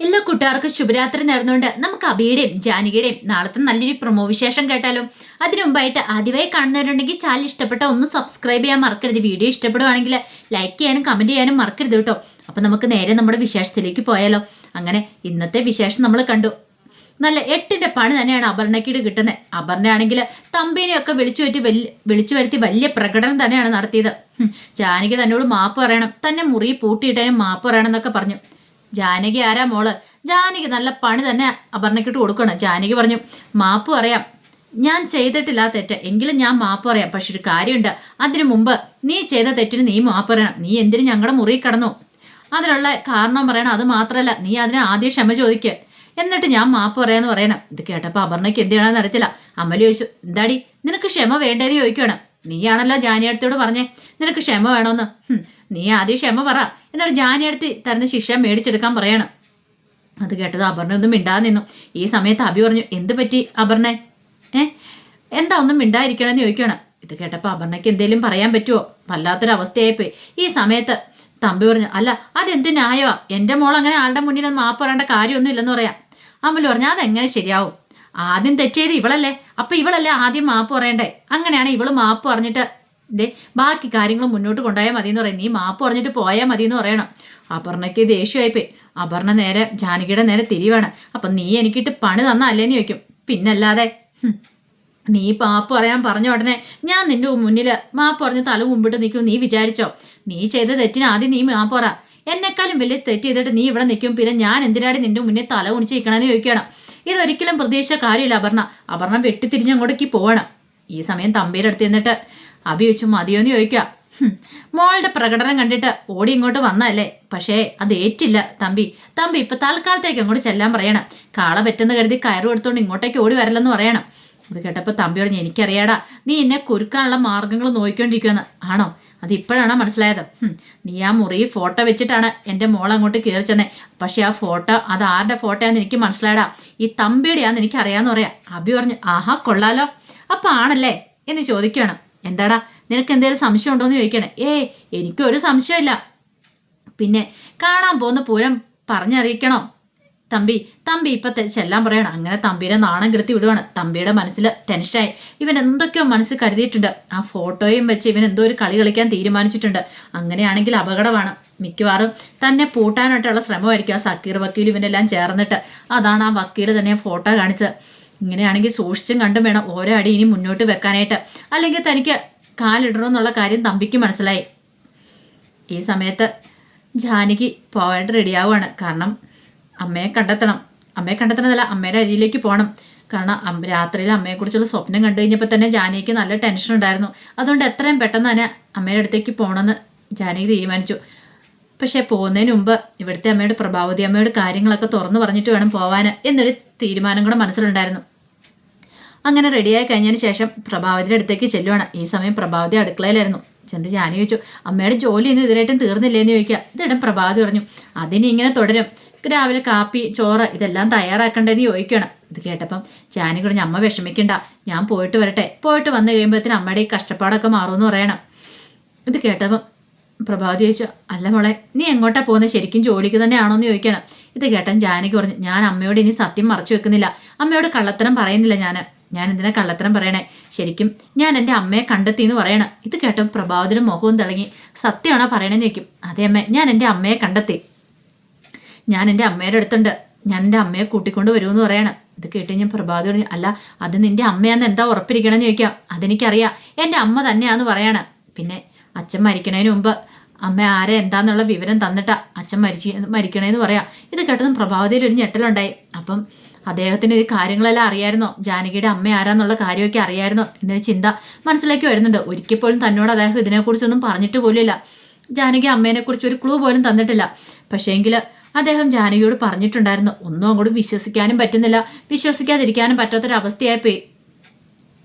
എല്ലാ കൂട്ടുകാർക്കും ശുഭരാത്രി നേർന്നുകൊണ്ട് നമുക്ക് അഭിയുടെയും ജാനകിയുടെയും നാളത്തെ നല്ലൊരു പ്രൊമോ വിശേഷം കേട്ടാലോ. അതിനു മുമ്പായിട്ട് ആദ്യമായി കാണുന്നവരുണ്ടെങ്കിൽ ചാനൽ ഇഷ്ടപ്പെട്ട ഒന്ന് സബ്സ്ക്രൈബ് ചെയ്യാൻ മറക്കരുത്. വീഡിയോ ഇഷ്ടപ്പെടുവാണെങ്കിൽ ലൈക്ക് ചെയ്യാനും കമന്റ് ചെയ്യാനും മറക്കരുത് കേട്ടോ. അപ്പം നമുക്ക് നേരെ നമ്മുടെ വിശേഷത്തിലേക്ക് പോയാലോ. അങ്ങനെ ഇന്നത്തെ വിശേഷം നമ്മൾ കണ്ടു. നല്ല 8ന്റെ പണി തന്നെയാണ് അപർണയ്ക്കിട് കിട്ടുന്നത്. അപർണയാണെങ്കിൽ തമ്പീനെയൊക്കെ വിളിച്ചു വരുത്തി വലിയ പ്രകടനം തന്നെയാണ് നടത്തിയത്. ജാനകി തന്നോട് മാപ്പ് പറയണം, തന്നെ മുറി പൂട്ടിയിട്ടതിനും മാപ്പ് പറയണം എന്നൊക്കെ പറഞ്ഞു. ജാനകി ആരാ മോള്? ജാനകി നല്ല പണി തന്നെ അപർണയ്ക്കിട്ട് കൊടുക്കണം. ജാനകി പറഞ്ഞു, മാപ്പ് പറയാം, ഞാൻ ചെയ്തിട്ടില്ല തെറ്റ്, എങ്കിലും ഞാൻ മാപ്പ് പറയാം. പക്ഷെ ഒരു കാര്യമുണ്ട്, അതിനു മുമ്പ് നീ ചെയ്ത തെറ്റിന് നീ മാപ്പ് പറയണം. നീ എന്തിനു ഞങ്ങളുടെ മുറി കടന്നു? അതിനുള്ള കാരണം പറയണം. അത് മാത്രമല്ല, നീ അതിന് ആദ്യം ക്ഷമ ചോദിക്കുക, എന്നിട്ട് ഞാൻ മാപ്പ് പറയാന്ന് പറയണം. ഇത് കേട്ടപ്പോൾ അപർണയ്ക്ക് എന്ത് ചെയ്യണമെന്ന് അറിയത്തില്ല. അമല് ചോദിച്ചു, എന്താടി നിനക്ക് ക്ഷമ വേണ്ടേന്ന് ചോദിക്കണം. നീയാണല്ലോ ജാനിയടുത്തോട് പറഞ്ഞേ നിനക്ക് ക്ഷമ വേണമെന്ന്. നീ ആദ്യം ക്ഷമ പറ, എന്നിട്ട് ജാനിയടുത്ത് തരുന്ന ശിക്ഷ മേടിച്ചെടുക്കാൻ പറയണം. അത് കേട്ടത് അപർണ ഒന്നും മിണ്ടാതെ നിന്നു. ഈ സമയത്ത് അഭി പറഞ്ഞു, എന്ത് പറ്റി അപർണ? എന്താ ഒന്നും മിണ്ടായിരിക്കണമെന്ന് ചോദിക്കണം. ഇത് കേട്ടപ്പോൾ അപർണയ്ക്ക് എന്തേലും പറയാൻ പറ്റുമോ? വല്ലാത്തൊരവസ്ഥയായിപ്പോയി. ഈ സമയത്ത് തമ്പി പറഞ്ഞു, അല്ല അതെന്ത് ന്യായമാ? എൻ്റെ മോൾ അങ്ങനെ ആരുടെ മുന്നിൽ മാപ്പ് പറയേണ്ട കാര്യമൊന്നും ഇല്ലെന്ന് പറയാം. അമല് പറഞ്ഞു, അതെങ്ങനെ ശരിയാവും? ആദ്യം തെറ്റ് ചെയ്ത് ഇവളല്ലേ, അപ്പൊ ഇവളല്ലേ ആദ്യം മാപ്പ് പറയണ്ടേ? അങ്ങനെയാണ് ഇവള് മാപ്പ് പറഞ്ഞിട്ട് ബാക്കി കാര്യങ്ങൾ മുന്നോട്ട് കൊണ്ടുപോയാൽ മതി എന്ന് പറയും. നീ മാപ്പ് പറഞ്ഞിട്ട് പോയാൽ മതി എന്ന് പറയണം. അപർണയ്ക്ക് ദേഷ്യമായിപ്പോയി. അപർണ നേരെ ജാനകിയുടെ നേരെ തിരിവാണ്. അപ്പം നീ എനിക്കിട്ട് പണി തന്നല്ലേന്ന് ചോദിക്കും. പിന്നല്ലാതെ നീ മാപ്പ് പറയാൻ പറഞ്ഞ ഉടനെ ഞാൻ നിന്റെ മുന്നിൽ മാപ്പ് പറഞ്ഞ് തല മുമ്പിട്ട് നിൽക്കും നീ വിചാരിച്ചോ? നീ ചെയ്ത തെറ്റിന് ആദ്യം നീ മാപ്പ് പറ. എന്നെക്കാളും വലിയ തെറ്റ് ചെയ്തിട്ട് നീ ഇവിടെ നിൽക്കും, പിന്നെ ഞാൻ എന്തിനാടി നിന്റെ മുന്നിൽ തല കുണിച്ച് നിൽക്കണമെന്ന് ചോദിക്കണം. ഇതൊരിക്കലും പ്രതീക്ഷിച്ച കാര്യമില്ല അപർണ. അപർണ വെട്ടിത്തിരിഞ്ഞ് അങ്ങോട്ടേക്ക് പോവണം. ഈ സമയം തമ്പീരുടെ അടുത്ത് നിന്നിട്ട് അഭി ചോദിച്ചു, മതിയോന്ന് ചോദിക്കുക. മോളുടെ പ്രകടനം കണ്ടിട്ട് ഓടി ഇങ്ങോട്ട് വന്നല്ലേ, പക്ഷേ അത് ഏറ്റില്ല തമ്പി ഇപ്പൊ തൽക്കാലത്തേക്ക് അങ്ങോട്ട് ചെല്ലാൻ പറയണം. കാള പറ്റുന്ന കരുതി കയറ് എടുത്തോണ്ട് ഇങ്ങോട്ടേക്ക് ഓടി വരലെന്ന് പറയണം. അത് കേട്ടപ്പോൾ തമ്പി പറഞ്ഞു, എനിക്കറിയാടാ നീ എന്നെ കുരുക്കാനുള്ള മാർഗങ്ങൾ നോക്കിക്കൊണ്ടിരിക്കുമെന്ന്. ആണോ? അത് ഇപ്പോഴാണോ മനസ്സിലായത്? നീ ആ മുറി ഫോട്ടോ വെച്ചിട്ടാണ് എൻ്റെ മോൾ അങ്ങോട്ട് കയറി ചെന്നേ. പക്ഷെ ആ ഫോട്ടോ അത് ആരുടെ ഫോട്ടോയാന്ന് എനിക്ക് മനസ്സിലായടാ, ഈ തമ്പിയുടെയാന്ന് എനിക്ക് അറിയാമെന്ന് പറയാം. അഭി പറഞ്ഞു, ആഹാ കൊള്ളാലോ, അപ്പം ആണല്ലേ എന്ന് ചോദിക്കണം. എന്താടാ നിനക്ക് എന്തെങ്കിലും സംശയം ഉണ്ടോയെന്ന് ചോദിക്കണേ. എനിക്കൊരു സംശയമില്ല. പിന്നെ കാണാൻ പോകുന്ന പൂരം പറഞ്ഞറിയിക്കണോ തമ്പി ഇപ്പം ചെല്ലാൻ പറയണം. അങ്ങനെ തമ്പിയുടെ നാണം കെടുത്തി വിടുവാണ്. തമ്പിയുടെ മനസ്സിൽ ടെൻഷനായി. ഇവൻ എന്തൊക്കെയോ മനസ്സിൽ കരുതിയിട്ടുണ്ട്. ആ ഫോട്ടോയും വെച്ച് ഇവൻ എന്തോ ഒരു കളി കളിക്കാൻ തീരുമാനിച്ചിട്ടുണ്ട്. അങ്ങനെയാണെങ്കിൽ അപകടമാണ്. മിക്കവാറും തന്നെ പൂട്ടാനായിട്ടുള്ള ശ്രമമായിരിക്കും. ആ സക്കീർ വക്കീൽ ഇവനെല്ലാം ചേർന്നിട്ട്. അതാണ് ആ വക്കീൽ തന്നെ ഫോട്ടോ കാണിച്ചത്. ഇങ്ങനെയാണെങ്കിൽ സൂക്ഷിച്ചും കണ്ടും വേണം ഓരോ അടി ഇനി മുന്നോട്ട് വെക്കാനായിട്ട്, അല്ലെങ്കിൽ തനിക്ക് കാലിടണമെന്നുള്ള കാര്യം തമ്പിക്ക് മനസ്സിലായി. ഈ സമയത്ത് ജാനകി പോവാനായിട്ട് റെഡിയാവുകയാണ്. കാരണം അമ്മയെ കണ്ടെത്തണമെന്നല്ല, അമ്മയുടെ അരിയിലേക്ക് പോകണം. കാരണം രാത്രിയിൽ അമ്മയെക്കുറിച്ചുള്ള സ്വപ്നം കണ്ടു കഴിഞ്ഞപ്പോൾ തന്നെ ജാനകിക്ക് നല്ല ടെൻഷൻ ഉണ്ടായിരുന്നു. അതുകൊണ്ട് എത്രയും പെട്ടെന്ന് തന്നെ അമ്മയുടെ അടുത്തേക്ക് പോകണമെന്ന് ജാനകി തീരുമാനിച്ചു. പക്ഷേ പോകുന്നതിന് മുമ്പ് ഇവിടുത്തെ അമ്മയോട്, പ്രഭാവതി അമ്മയോട് കാര്യങ്ങളൊക്കെ തുറന്നു പറഞ്ഞിട്ട് വേണം പോവാൻ എന്നൊരു തീരുമാനം കൂടെ മനസ്സിലുണ്ടായിരുന്നു. അങ്ങനെ റെഡിയായി കഴിഞ്ഞതിന് ശേഷം പ്രഭാവതിയുടെ അടുത്തേക്ക് ചെല്ലുവാണ്. ഈ സമയം പ്രഭാവതി അടുക്കളയിലായിരുന്നു. ചെന്ന് ജാനകി ചോദിച്ചു, അമ്മയുടെ ജോലി ഒന്നും ഇതിനായിട്ടും തീർന്നില്ലേന്ന് ചോദിക്കുക. ഇതിടം പ്രഭാവതി പറഞ്ഞു, അതിനി ഇങ്ങനെ തുടരും. രാവിലെ കാപ്പി ചോറ് ഇതെല്ലാം തയ്യാറാക്കേണ്ടതെന്ന് ചോദിക്കണം. ഇത് കേട്ടപ്പം ജാനകി പറഞ്ഞു, അമ്മ വിഷമിക്കണ്ട, ഞാൻ പോയിട്ട് വരട്ടെ. പോയിട്ട് വന്നു കഴിയുമ്പോഴത്തേന് അമ്മയുടെ ഈ കഷ്ടപ്പാടൊക്കെ മാറുമെന്ന് പറയണം. ഇത് കേട്ടപ്പം പ്രഭാവതി ചോദിച്ചു, അല്ല മോളെ നീ എങ്ങോട്ടാ പോകുന്നത്? ശരിക്കും ജോലിക്ക് തന്നെയാണോ എന്ന് ചോദിക്കണം. ഇത് കേട്ടൻ ജാനകി പറഞ്ഞു, ഞാൻ അമ്മയോട് ഇനി സത്യം മറച്ചു വെക്കുന്നില്ല, അമ്മയോട് കള്ളത്തരം പറയുന്നില്ല. ഞാൻ എന്തിനാ കള്ളത്തരം പറയണേ? ശരിക്കും ഞാൻ എൻ്റെ അമ്മയെ കണ്ടെത്തി എന്ന് പറയണം. ഇത് കേട്ടപ്പോൾ പ്രഭാവതിയുടെ മുഖവും തിളങ്ങി. സത്യമാണോ പറയണേന്ന് ചോദിക്കും. അതേ അമ്മേ, ഞാൻ എൻ്റെ അമ്മയെ കണ്ടെത്തി, ഞാൻ എൻ്റെ അമ്മയുടെ അടുത്തുണ്ട്, ഞാൻ എൻ്റെ അമ്മയെ കൂട്ടിക്കൊണ്ട് വരുമെന്ന് പറയണം. ഇത് കേട്ട് ഞാൻ പ്രഭാതി പറഞ്ഞു, അല്ല അത് നിൻ്റെ അമ്മയാന്ന് എന്താ ഉറപ്പിരിക്കണമെന്ന് ചോദിക്കാം. അതെനിക്കറിയാം, എൻ്റെ അമ്മ തന്നെയാന്ന് പറയണം. പിന്നെ അച്ഛൻ മരിക്കണതിന് മുമ്പ് അമ്മ ആരെ എന്താന്നുള്ള വിവരം തന്നിട്ടാ അച്ഛൻ മരിക്കണേന്ന് പറയാം. ഇത് കേട്ടതും പ്രഭാവതിയിൽ ഒരു ഞെട്ടലുണ്ടായി. അപ്പം അദ്ദേഹത്തിന് ഈ കാര്യങ്ങളെല്ലാം അറിയായിരുന്നോ? ജാനകിയുടെ അമ്മ ആരാന്നുള്ള കാര്യമൊക്കെ അറിയായിരുന്നോ എന്നൊരു ചിന്ത മനസ്സിലേക്ക് വരുന്നുണ്ട്. ഒരിക്കൽ പോലും തന്നോട് അദ്ദേഹം ഇതിനെക്കുറിച്ചൊന്നും പറഞ്ഞിട്ട് പോലുമില്ല. ജാനകി അമ്മേനെക്കുറിച്ച് ഒരു ക്ലൂ പോലും തന്നിട്ടില്ല. പക്ഷേങ്കിൽ അദ്ദേഹം ജാനകിയോട് പറഞ്ഞിട്ടുണ്ടായിരുന്നു. ഒന്നും അങ്ങോട്ട് വിശ്വസിക്കാനും പറ്റുന്നില്ല, വിശ്വസിക്കാതിരിക്കാനും പറ്റാത്തൊരവസ്ഥയായിപ്പോയി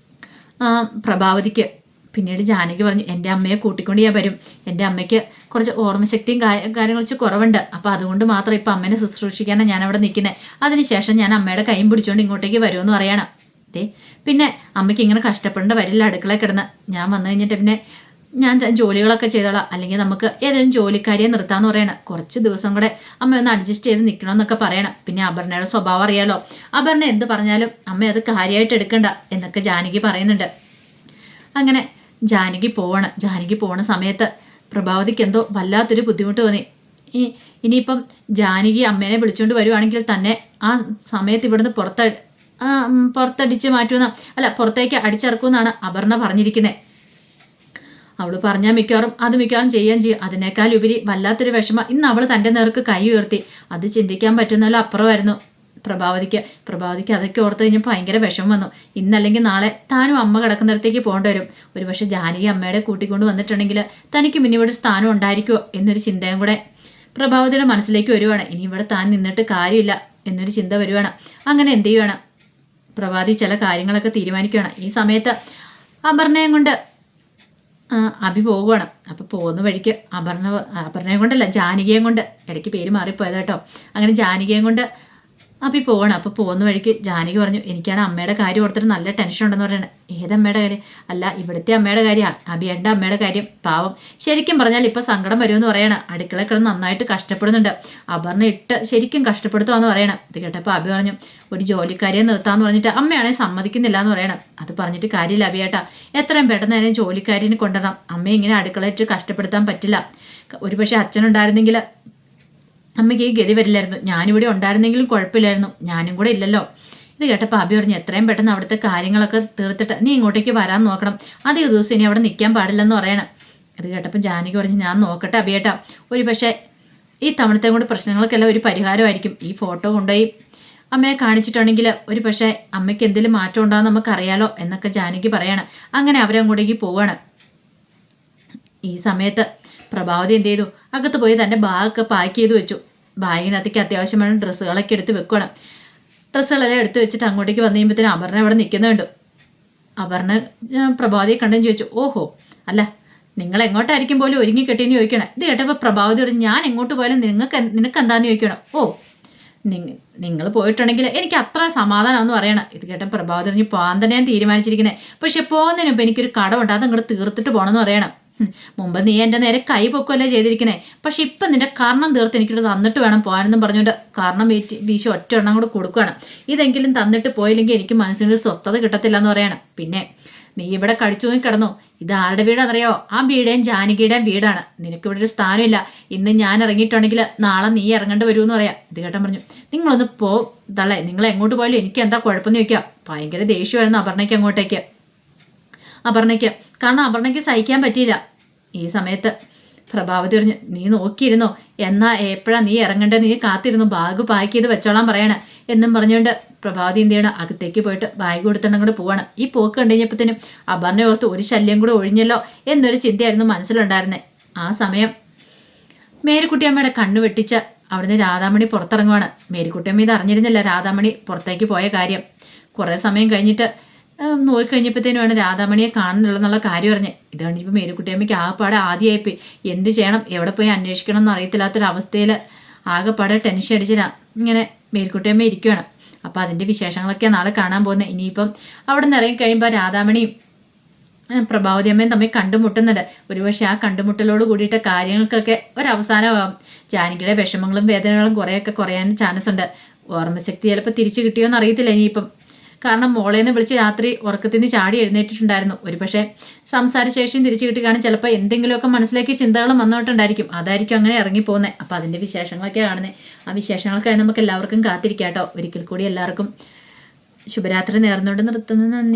പ്രഭാവതിക്ക്. പിന്നീട് ജാനകി പറഞ്ഞു, എൻ്റെ അമ്മയെ കൂട്ടിക്കൊണ്ട് ഞാൻ വരും, എൻ്റെ അമ്മയ്ക്ക് കുറച്ച് ഓർമ്മശക്തിയും കാര്യങ്ങൾ വെച്ച് കുറവുണ്ട്, അപ്പോൾ അതുകൊണ്ട് മാത്രം ഇപ്പം അമ്മേനെ ശുശ്രൂഷിക്കാനാണ് ഞാൻ അവിടെ നിൽക്കുന്നത്. അതിനുശേഷം ഞാൻ അമ്മയുടെ കൈയും പിടിച്ചുകൊണ്ട് ഇങ്ങോട്ടേക്ക് വരുമെന്ന് പറയണം. പിന്നെ അമ്മയ്ക്ക് ഇങ്ങനെ കഷ്ടപ്പെടേണ്ട വരില്ല അടുക്കളയിൽ കിടന്ന്. ഞാൻ വന്നു കഴിഞ്ഞിട്ട് പിന്നെ ഞാൻ ജോലികളൊക്കെ ചെയ്തോളാം, അല്ലെങ്കിൽ നമുക്ക് ഏതെങ്കിലും ജോലിക്കാരിയെ നിർത്താമെന്ന് പറയണം. കുറച്ച് ദിവസം കൂടെ അമ്മ ഒന്ന് അഡ്ജസ്റ്റ് ചെയ്ത് നിൽക്കണമെന്നൊക്കെ പറയണം. പിന്നെ അപർണയുടെ സ്വഭാവം അറിയാലോ, അപർണ എന്ത് പറഞ്ഞാലും അമ്മ അത് കാര്യമായിട്ട് എടുക്കണ്ട എന്നൊക്കെ ജാനകി പറയുന്നുണ്ട്. അങ്ങനെ ജാനകി പോണ സമയത്ത് പ്രഭാവതിക്ക് എന്തോ വല്ലാത്തൊരു ബുദ്ധിമുട്ട് തോന്നി. ഇനിയിപ്പം ജാനകി അമ്മേനെ വിളിച്ചുകൊണ്ട് വരുവാണെങ്കിൽ തന്നെ ആ സമയത്ത് ഇവിടുന്ന് പുറത്തടിച്ച് മാറ്റുമെന്ന അല്ല പുറത്തേക്ക് അടിച്ചിറക്കുമെന്നാണ് അപർണ പറഞ്ഞിരിക്കുന്നത്. അവൾ പറഞ്ഞാൽ മിക്കവാറും ചെയ്യുകയും ചെയ്യും. അതിനേക്കാൾ ഉപരി വല്ലാത്തൊരു വിഷമം ഇന്ന് അവൾ തൻ്റെ നേർക്ക് കൈ ഉയർത്തി. അത് ചിന്തിക്കാൻ പറ്റുന്നല്ലോ അപ്പുറമായിരുന്നു പ്രഭാവതിക്ക് അതൊക്കെ ഓർത്ത് കഴിഞ്ഞാൽ ഭയങ്കര വിഷമം വന്നു. ഇന്നല്ലെങ്കിൽ നാളെ താനും അമ്മ കിടക്കുന്നിടത്തേക്ക് പോകേണ്ടി വരും. ഒരുപക്ഷെ ജാനകി അമ്മയുടെ കൂട്ടിക്കൊണ്ട് വന്നിട്ടുണ്ടെങ്കിൽ തനിക്ക് പിന്നെ ഇവിടെ സ്ഥാനം ഉണ്ടായിരിക്കുമോ എന്നൊരു ചിന്തയും കൂടെ പ്രഭാവതിയുടെ മനസ്സിലേക്ക് വരുവാണ്. ഇനി ഇവിടെ താൻ നിന്നിട്ട് കാര്യമില്ല എന്നൊരു ചിന്ത വരുവാണ്. അങ്ങനെ എന്ത് ചെയ്യുവാണ്, പ്രഭാതി ചില കാര്യങ്ങളൊക്കെ തീരുമാനിക്കുകയാണ്. ഈ സമയത്ത് അപർണയും കൊണ്ട് അഭി പോകുവാണ്. അപ്പോൾ പോകുന്ന വഴിക്ക് അപർണയും കൊണ്ടല്ല ജാനകിയും കൊണ്ട്, ഇടയ്ക്ക് പേര് മാറിപ്പോയതാട്ടോ. അങ്ങനെ ജാനകിയും കൊണ്ട് അഭി പോവാണ്. അപ്പോൾ പോകുന്ന വഴിക്ക് ജാനകി പറഞ്ഞു, എനിക്കാണ് അമ്മയുടെ കാര്യം ഓർത്തിട്ട് നല്ല ടെൻഷൻ ഉണ്ടെന്ന് പറയുന്നത്. ഏതമ്മയുടെ കാര്യം? അല്ല ഇവിടുത്തെ അമ്മയുടെ കാര്യമാണ്, അഭിയുടെ അമ്മയുടെ കാര്യം. പാവം, ശരിക്കും പറഞ്ഞാൽ ഇപ്പോൾ സങ്കടം വരുമെന്ന് പറയണം. അടുക്കള കിടന്ന് നന്നായിട്ട് കഷ്ടപ്പെടുന്നുണ്ട്. അപർണ ശരിക്കും കഷ്ടപ്പെടുത്തുവാന്ന് പറയണം. ഇത് കേട്ടപ്പോൾ അഭി പറഞ്ഞു, ഒരു ജോലിക്കാരിയെ നിർത്താമെന്ന് പറഞ്ഞിട്ട് അമ്മയാണെങ്കിൽ സമ്മതിക്കുന്നില്ല എന്ന് പറയണം. അത് പറഞ്ഞിട്ട് കാര്യമില്ല അഭിയേട്ടാ, എത്രയും പെട്ടെന്ന് തന്നെ ജോലിക്കാരിനെ കൊണ്ടുവരണം. അമ്മയെ ഇങ്ങനെ അടുക്കളയിട്ട് കഷ്ടപ്പെടുത്താൻ പറ്റില്ല. ഒരുപക്ഷെ അച്ഛനുണ്ടായിരുന്നെങ്കിൽ അമ്മയ്ക്ക് ഈ ഗതി വരില്ലായിരുന്നു. ഞാനിവിടെ ഉണ്ടായിരുന്നെങ്കിലും കുഴപ്പമില്ലായിരുന്നു, ഞാനും കൂടെ ഇല്ലല്ലോ. ഇത് കേട്ടപ്പോൾ അഭി പറഞ്ഞു, എത്രയും പെട്ടെന്ന് അവിടുത്തെ കാര്യങ്ങളൊക്കെ തീർത്തിട്ട് നീ ഇങ്ങോട്ടേക്ക് വരാൻ നോക്കണം. അധിക ദിവസം ഇനി അവിടെ നിൽക്കാൻ പാടില്ലെന്ന് പറയണം. ഇത് കേട്ടപ്പോൾ ജാനകി പറഞ്ഞു, ഞാൻ നോക്കട്ടെ അഭിയേട്ടാ, ഒരു പക്ഷേ ഈ തവണത്തെ കൊണ്ട് പ്രശ്നങ്ങൾക്കെല്ലാം ഒരു പരിഹാരമായിരിക്കും. ഈ ഫോട്ടോ കൊണ്ടുപോയി അമ്മയെ കാണിച്ചിട്ടുണ്ടെങ്കിൽ ഒരു പക്ഷേ അമ്മയ്ക്ക് എന്തെങ്കിലും മാറ്റം ഉണ്ടാകും നമുക്കറിയാലോ എന്നൊക്കെ ജാനകി പറയണം. അങ്ങനെ അവരങ്ങോട്ടേക്ക് പോവാണ്. ഈ സമയത്ത് പ്രഭാവതി എന്ത് ചെയ്തു, അകത്ത് പോയി തൻ്റെ ബാഗൊക്കെ പാക്ക് ചെയ്ത് വെച്ചു. ബാഗിനകത്തേക്ക് അത്യാവശ്യമായ ഡ്രസ്സുകളൊക്കെ എടുത്ത് വെക്കണം. ഡ്രസ്സുകളെല്ലാം എടുത്ത് വെച്ചിട്ട് അങ്ങോട്ടേക്ക് വന്നു കഴിയുമ്പോഴത്തേനും അപർണ അവിടെ നിൽക്കുന്നുണ്ട്. അപർണ പ്രഭാവതിയെ കണ്ടെന്ന് ചോദിച്ചു, ഓഹോ അല്ല നിങ്ങൾ എങ്ങോട്ടായിരിക്കും പോലും ഒരുങ്ങി കെട്ടിയെന്ന് ചോദിക്കണം. ഇത് കേട്ടപ്പോൾ പ്രഭാവതി പറഞ്ഞു, ഞാൻ എങ്ങോട്ട് പോയാലും നിനക്ക് എന്താന്ന് ചോദിക്കണം. ഓ നിങ്ങൾ പോയിട്ടുണ്ടെങ്കിൽ എനിക്ക് അത്ര സമാധാനമാണെന്ന് പറയണം. ഇത് കേട്ട പ്രഭാവതി പറഞ്ഞു, പോകാൻ തന്നെ ഞാൻ തീരുമാനിച്ചിരിക്കുന്നത്. പക്ഷെ പോകുന്നതിന് മുമ്പ് എനിക്കൊരു കടമുണ്ട്, അത് അങ്ങോട്ട് തീർത്തിട്ട് പോകണമെന്ന് പറയണം. മുമ്പ് നീ എൻ്റെ നേരെ കൈ പൊക്കുമല്ലേ ചെയ്തിരിക്കുന്നത്, പക്ഷെ ഇപ്പം നിന്റെ കർണം തീർത്ത് എനിക്കിട്ട് തന്നിട്ട് വേണം പോകാനെന്നും പറഞ്ഞുകൊണ്ട് കാരണം വീശി ഒറ്റ എണ്ണം കൂടെ കൊടുക്കുകയാണ്. ഇതെങ്കിലും തന്നിട്ട് പോയില്ലെങ്കിൽ എനിക്ക് മനസ്സിനൊരു സ്വസ്ഥത കിട്ടത്തില്ല എന്ന് പറയണം. പിന്നെ നീ ഇവിടെ കടിച്ചു നോക്കി കിടന്നു, ഇത് ആരുടെ വീടാണെന്നറിയോ? ആ വീടേയും ജാനകിയുടെയും വീടാണ്. നിനക്കിവിടെ ഒരു സ്ഥാനമില്ല. ഇന്ന് ഞാൻ ഇറങ്ങിയിട്ടുണ്ടെങ്കിൽ നാളെ നീ ഇറങ്ങേണ്ടി വരുമെന്ന് പറയാം. ഇത് കേട്ടൻ പറഞ്ഞു, നിങ്ങളൊന്ന് തള്ളേ, നിങ്ങൾ എങ്ങോട്ട് പോയാലും എനിക്ക് എന്താ കുഴപ്പമെന്ന് ചോദിക്കുക. ഭയങ്കര ദേഷ്യമായിരുന്നു അപർണയ്ക്ക് കാരണം അപർണയ്ക്ക് സഹിക്കാൻ പറ്റിയില്ല. ഈ സമയത്ത് പ്രഭാവതി പറഞ്ഞു, നീ നോക്കിയിരുന്നോ, എന്നാ എപ്പോഴാണ് നീ ഇറങ്ങേണ്ടത്, നീ കാത്തിരുന്നു, ബാഗ് പാക്ക് ചെയ്ത് വെച്ചോളാൻ പറയണം എന്നും പറഞ്ഞുകൊണ്ട് പ്രഭാവതി എന്ത് ചെയ്യണം, അകത്തേക്ക് പോയിട്ട് ബാഗ് കൊടുത്തിട്ടും കൂടെ പോവാണ്. ഈ പോക്ക് കണ്ടു കഴിഞ്ഞപ്പോഴത്തേനും അപർണ ഓർത്ത് ഒരു ശല്യം കൂടെ ഒഴിഞ്ഞല്ലോ എന്നൊരു ചിന്തയായിരുന്നു മനസ്സിലുണ്ടായിരുന്നത്. ആ സമയം മേരിക്കുട്ടിയമ്മയുടെ കണ്ണു വെട്ടിച്ച് അവിടുന്ന് രാധാമണി പുറത്തിറങ്ങുവാണ്. മേരിക്കുട്ടിയമ്മ ഇത് അറിഞ്ഞിരുന്നില്ല, രാധാമണി പുറത്തേക്ക് പോയ കാര്യം. കുറേ സമയം കഴിഞ്ഞിട്ട് നോക്കിക്കഴിഞ്ഞപ്പോഴത്തേനുമാണ് രാധാമണിയെ കാണുന്നുള്ളതെന്നുള്ള കാര്യം അറിഞ്ഞ്. ഇത് കഴിഞ്ഞപ്പോൾ മേരിക്കുട്ടിയമ്മയ്ക്ക് ആകെപ്പാടെ ആദ്യമായിപ്പോയി. എന്ത് ചെയ്യണം, എവിടെ പോയി അന്വേഷിക്കണം എന്ന് അറിയത്തില്ലാത്തൊരവസ്ഥയിൽ ആകെപ്പാടെ ടെൻഷൻ അടിച്ചിട്ട് ഇങ്ങനെ മേരിക്കുട്ടിയമ്മ ഇരിക്കുകയാണ്. അപ്പോൾ അതിൻ്റെ വിശേഷങ്ങളൊക്കെ നാളെ കാണാൻ പോകുന്നത്. ഇനിയിപ്പം അവിടെ നിന്ന് ഇറങ്ങി കഴിയുമ്പോൾ രാധാമണിയും പ്രഭാവതി അമ്മയും തമ്മിൽ കണ്ടുമുട്ടുന്നുണ്ട്. ഒരുപക്ഷെ ആ കണ്ടുമുട്ടലോട് കൂടിയിട്ട് കാര്യങ്ങൾക്കൊക്കെ ഒരവസാനമാകും. ജാനകിയുടെ വിഷമങ്ങളും വേദനകളും കുറേയൊക്കെ കുറയാൻ ചാൻസ് ഉണ്ട്. ഓർമ്മശക്തി ചിലപ്പോൾ തിരിച്ചു കിട്ടിയോ എന്ന് അറിയത്തില്ല ഇനിയിപ്പം. കാരണം മോളേന്ന് വിളിച്ച് രാത്രി ഉറക്കത്തിൽ നിന്ന് ചാടി എഴുന്നേറ്റിട്ടുണ്ടായിരുന്നു. ഒരുപക്ഷെ സംസാരശേഷിയും തിരിച്ചു കിട്ടുകയാണ്. ചിലപ്പോൾ എന്തെങ്കിലുമൊക്കെ മനസ്സിലേക്ക് ചിന്തകളും വന്നോട്ടുണ്ടായിരിക്കും. അതായിരിക്കും അങ്ങനെ ഇറങ്ങിപ്പോകുന്നത്. അപ്പോൾ അതിൻ്റെ വിശേഷങ്ങളൊക്കെ കാണുന്നത്. ആ വിശേഷങ്ങൾക്കായി നമുക്ക് എല്ലാവർക്കും കാത്തിരിക്കാം കേട്ടോ. ഒരിക്കൽ കൂടി എല്ലാവർക്കും ശുഭരാത്രി നേർന്നുകൊണ്ട് നിർത്തുന്നു. നന്ദി.